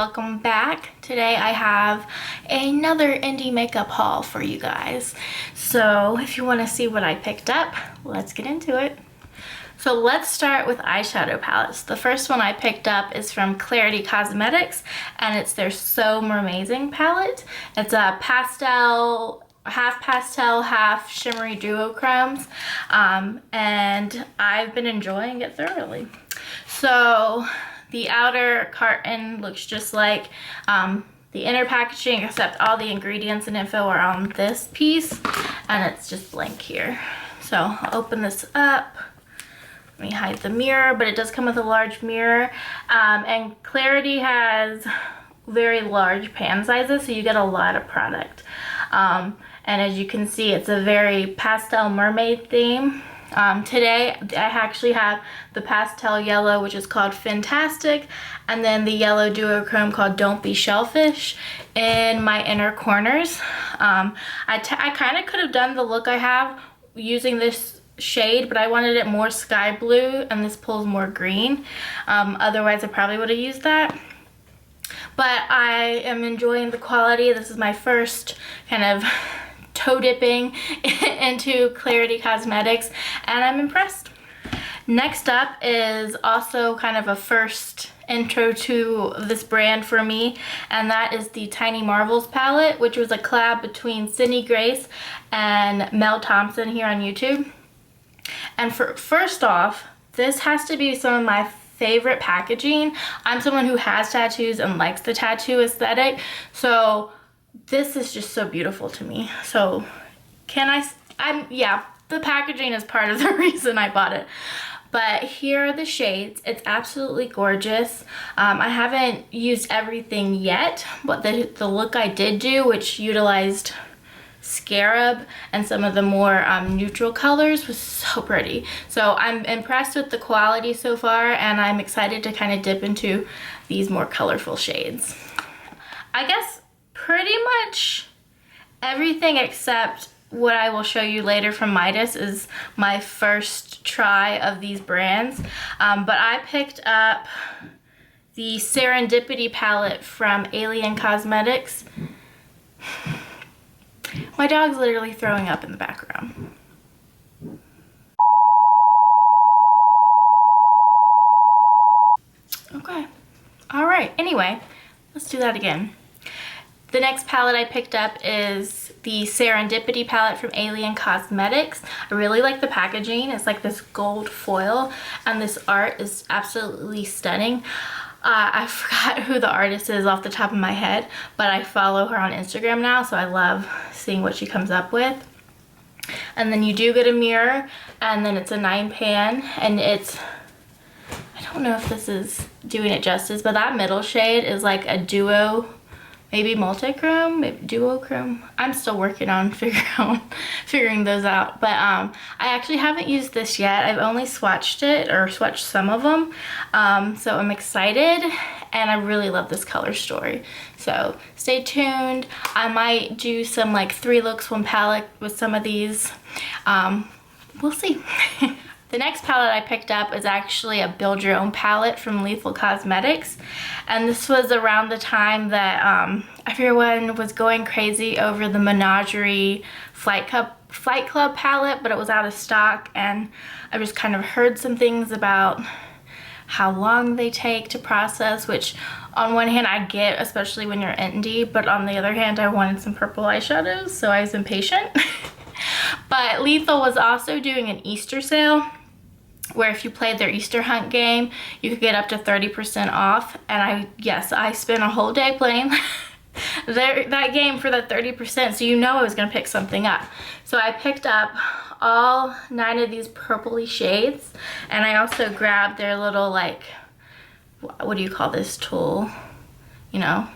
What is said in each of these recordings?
welcome back. Today I have another indie makeup haul for you guys. So if you want to see what I picked up, let's get into it. So let's start with eyeshadow palettes. The first one I picked up is from Klarity Cosmetics, and it's their So Mermaizing palette. It's a pastel, half shimmery duochromes, and I've been enjoying it thoroughly. So the outer carton looks just like the inner packaging, except all the ingredients and info are on this piece, and it's just blank here. So I'll open this up. Let me hide the mirror, but it does come with a large mirror, and Klarity has very large pan sizes, so you get a lot of product. And as you can see, it's a very pastel mermaid theme. Today I actually have the pastel yellow, which is called Fantastic, and then the yellow duochrome called Don't Be Shellfish in my inner corners. I kind of could have done the look I have using this shade, but I wanted it more sky blue, and this pulls more green. Otherwise I probably would have used that. But I am enjoying the quality. This is my first kind of toe dipping into Klarity Cosmetics, and I'm impressed. Next up is also kind of a first intro to this brand for me, and that is the Tiny Marvels palette, which was a collab between Sydney Grace and Mel Thompson here on YouTube. And first off, this has to be some of my favorite packaging. I'm someone who has tattoos and likes the tattoo aesthetic, so this is just so beautiful to me. So yeah, the packaging is part of the reason I bought it. But here are the shades. It's absolutely gorgeous. I haven't used everything yet, but the look I did do, which utilized Scarab and some of the more neutral colors, was so pretty. So I'm impressed with the quality so far, and I'm excited to kind of dip into these more colorful shades. I guess pretty much everything except what I will show you later from Midas is my first try of these brands. But I picked up the Serendipity palette from Cosmetics. My dog's literally throwing up in the background. Okay. All right. Anyway, let's do that again. The next palette I picked up is the Serendipity palette from Cosmetics. I really like the packaging. It's like this gold foil, and this art is absolutely stunning. I forgot who the artist is off the top of my head, but I follow her on Instagram now, so I love seeing what she comes up with. And then you do get a mirror, and then it's a 9-pan, and it's, I don't know if this is doing it justice, but that middle shade is like a duo, maybe multi-chrome, maybe duochrome. I'm still working on figuring those out. But I actually haven't used this yet. I've only swatched it, or swatched some of them. So I'm excited, and I really love this color story. So stay tuned. I might do some like 3 looks, 1 palette with some of these. We'll see. The next palette I picked up is actually a build your own palette from Cosmetics, and this was around the time that everyone was going crazy over the Menagerie Flight Club palette, but it was out of stock, and I just kind of heard some things about how long they take to process, which on one hand I get, especially when you're indie, but on the other hand I wanted some purple eyeshadows, so I was impatient. But Lethal was also doing an Easter sale, where if you played their Easter hunt game, you could get up to 30% off. And I spent a whole day playing that game for that 30%, so you know I was gonna pick something up. So I picked up all 9 of these purpley shades, and I also grabbed their little, like, what do you call this tool? You know,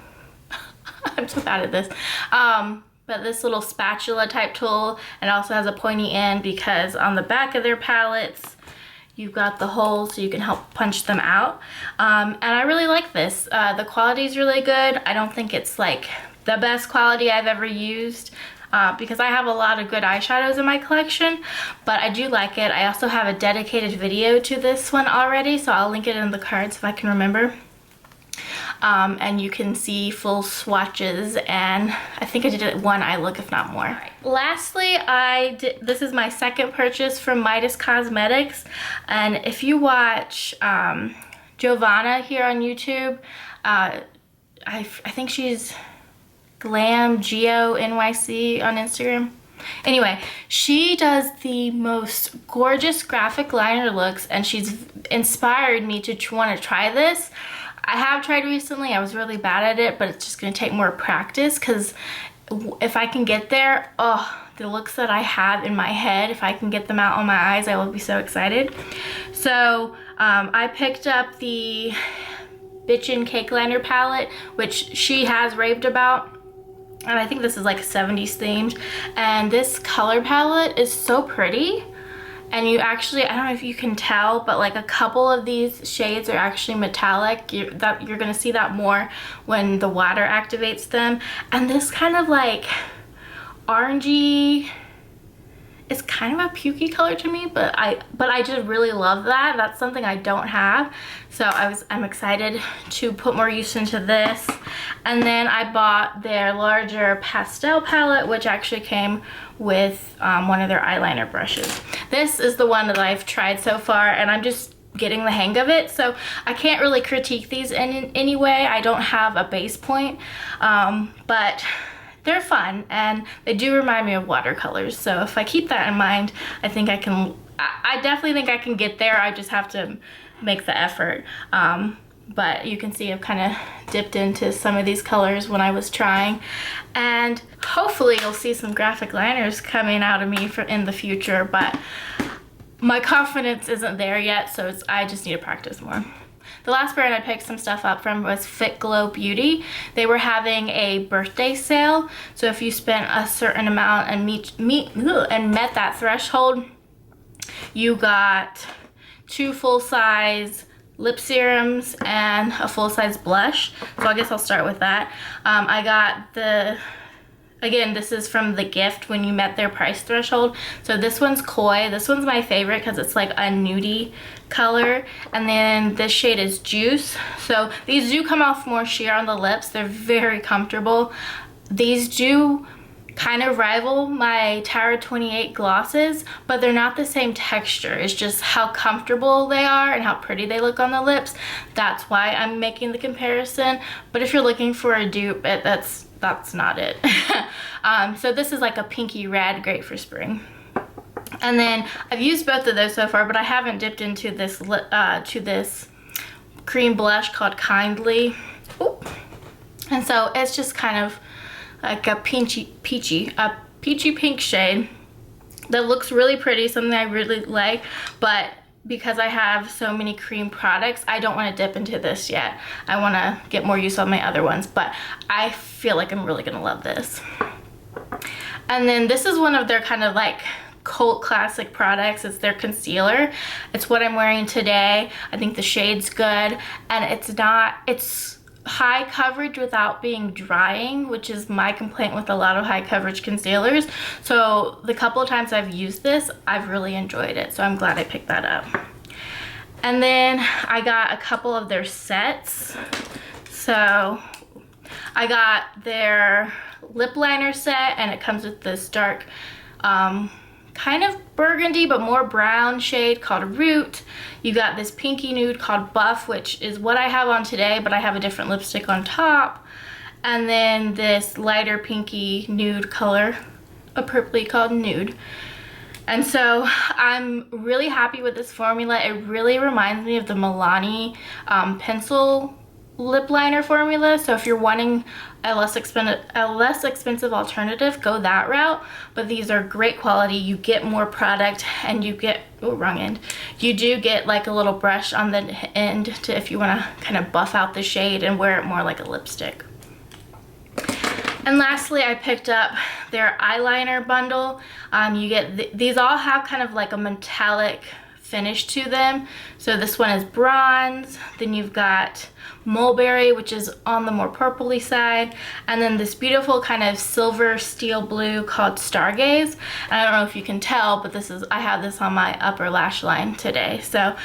I'm so bad at this. But this little spatula type tool, and also has a pointy end because on the back of their palettes, you've got the holes so you can help punch them out. And I really like this. The quality is really good. I don't think it's like the best quality I've ever used because I have a lot of good eyeshadows in my collection, but I do like it. I also have a dedicated video to this one already, so I'll link it in the cards if I can remember. and you can see full swatches, and I think I did it one eye look, if not more. Right. Lastly, this is my second purchase from Midas Cosmetics, and if you watch Giovanna here on YouTube, I think she's Glam Geo NYC on Instagram. Anyway, she does the most gorgeous graphic liner looks, and she's inspired me to want to try this. I have tried recently. I was really bad at it, but it's just going to take more practice, because if I can get there, oh, the looks that I have in my head, if I can get them out on my eyes, I will be so excited. So I picked up the Bitchin' Cake Liner palette, which she has raved about. And I think this is like 70s themed. And this color palette is so pretty. And you actually, I don't know if you can tell, but like a couple of these shades are actually metallic. You're gonna see that more when the water activates them. And this kind of like orangey, it's kind of a pukey color to me, but I just really love that. That's something I don't have. So I'm excited to put more use into this. And then I bought their larger pastel palette, which actually came with one of their eyeliner brushes. This is the one that I've tried so far, and I'm just getting the hang of it, so I can't really critique these in any way. I don't have a base point, but they're fun, and they do remind me of watercolors. So if I keep that in mind, I think I definitely think I can get there. I just have to make the effort. But you can see I've kind of dipped into some of these colors when I was trying, and hopefully you'll see some graphic liners coming out of me in the future, but my confidence isn't there yet, so I just need to practice more. The last brand I picked some stuff up from was Fitglow Beauty. They were having a birthday sale, so if you spent a certain amount and met that threshold, you got 2 full-size lip serums and a full-size blush. So I guess I'll start with that. I got again, this is from the gift when you met their price threshold. So this one's Koi. This one's my favorite because it's like a nudie color. And then this shade is Juice. So these do come off more sheer on the lips. They're very comfortable. These do kind of rival my Tower 28 glosses, but they're not the same texture. It's just how comfortable they are and how pretty they look on the lips. That's why I'm making the comparison. But if you're looking for a dupe, that's not it. So this is like a pinky red, great for spring. And then I've used both of those so far, but I haven't dipped into this cream blush called Kindly. Ooh. And so it's just kind of like a peachy pink shade that looks really pretty, something I really like, but because I have so many cream products, I don't want to dip into this yet. I want to get more use on my other ones, but I feel like I'm really gonna love this. And then this is one of their kind of like cult classic products. It's their concealer. It's what I'm wearing today. I think the shade's good, and it's high coverage without being drying, which is my complaint with a lot of high coverage concealers. So the couple of times I've used this, I've really enjoyed it, so I'm glad I picked that up. And then I got a couple of their sets. So I got their lip liner set, and it comes with this dark kind of burgundy but more brown shade called Root. You got this pinky nude called Buff, which is what I have on today, but I have a different lipstick on top. And then this lighter pinky nude color, appropriately called Nude. And so I'm really happy with this formula. It really reminds me of the Milani pencil lip liner formula. So if you're wanting a less expensive alternative, go that route. But these are great quality. You get more product, and you get, oh, wrong end. You do get like a little brush on the end to, if you want to kind of buff out the shade and wear it more like a lipstick. And lastly, I picked up their eyeliner bundle. You get these all have kind of like a metallic finish to them. So this one is bronze, then you've got mulberry, which is on the more purpley side, and then this beautiful kind of silver steel blue called Stargaze. And I don't know if you can tell, but I have this on my upper lash line today. So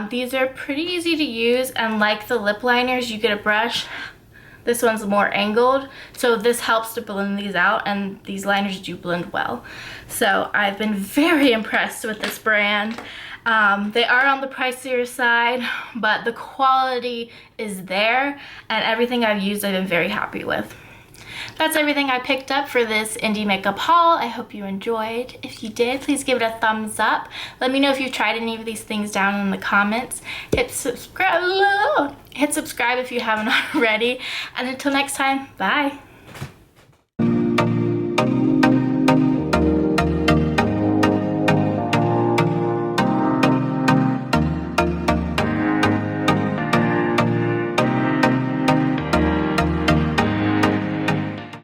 these are pretty easy to use, and like the lip liners, you get a brush. This one's more angled, so this helps to blend these out, and these liners do blend well. So I've been very impressed with this brand. They are on the pricier side, but the quality is there, and everything I've used I've been very happy with. That's everything I picked up for this indie makeup haul. I hope you enjoyed. If you did, please give it a thumbs up. Let me know if you've tried any of these things down in the comments. Hit subscribe if you haven't already. And until next time, bye.